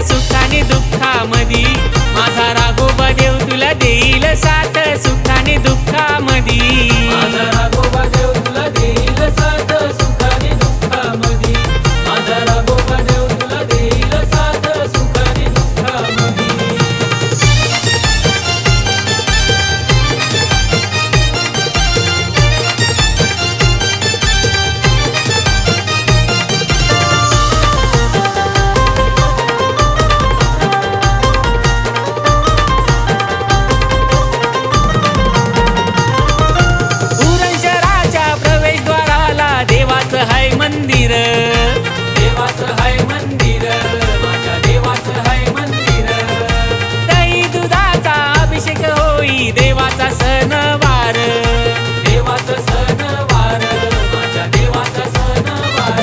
सुखाने दुःखामधी माझा राघोबा देव तुला देईल साथ सुखाने दुःखामधी माझा राघोबा देव तुला देईल साथ सुखाने दुःखामधी माझा राघोबा देव तुला देईल साथ सुखाने दुःखामधी मंदिर देवाचं हाय मंदिर माझ्या देवाचं हाय मंदिर दही दुधाचा अभिषेक होई देवाचा सणवार देवाचा सणवार माझ्या देवाचा सणवार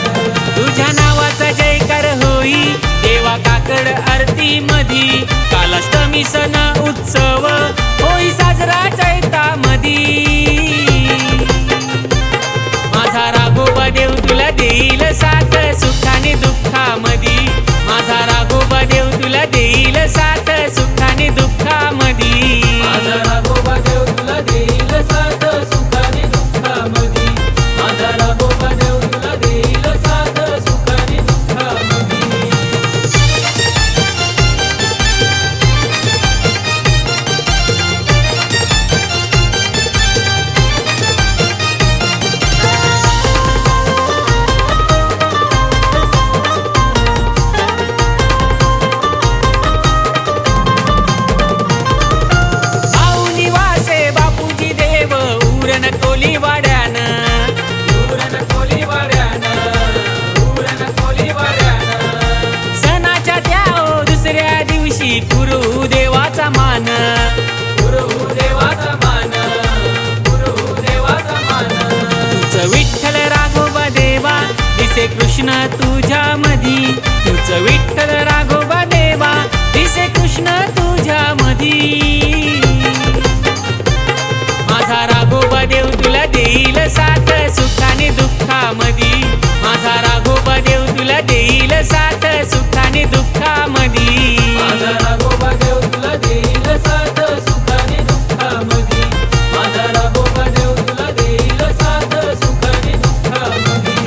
तुझ्या नावाचा जयकार होई देवा काकड आरती मधी कालाष्टमी सण उत्सव होई साजरा चैतामधी माझा राघोबा देव तुला देईल साथ सुखाने दुःखामधी माझा राघोबा देव तुला देईल साथ सुखाने दुःखामधी माझा राघोबा देव तुला देईल साथ सुखाने दुःखामधी माझा राघोबा देव तुला देईल साथ सुखाने दुःखामधी सणाच्या त्या दुसऱ्या दिवशी गुरु देवाचा मान गुरु देवाचा मान गुरु देवाचा मान तुझं विठ्ठल राघोबा देवा दिसे कृष्ण तुझ्या मधी तुझं विठ्ठल राघोबा देवा दिसे कृष्ण तुझ्या मधी माझा राघोबा देव तुला देईल साथ सुखाने दुःखामधी माझा राघोबा देव तुला देईल साथ सुखाने दुःखामधी माझा राघोबा देव तुला देईल साथ सुखाने दुःखामधी माझा राघोबा देव तुला देईल साथ सुखाने दुःखामधी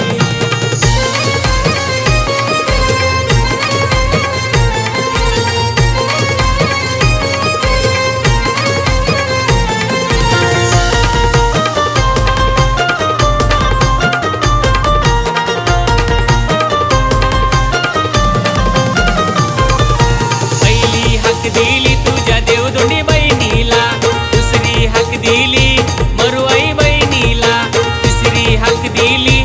दिली तुझ्या देवदोंडी बहिणीला दुसरी हाक दिली मरुआई बहिणीला तिसरी हाक दिली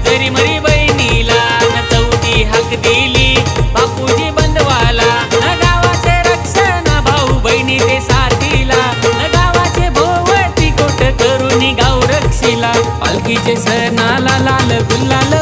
जरी मरी बहिणीला न चौथी हाक दिली बापूजी बंधवाला न गावाचे रक्षण भाऊ बहिणी ते साथीला न गावाचे भोवती कोट करून गाव रक्षीला पालखीचे सणाला लाल गुलाल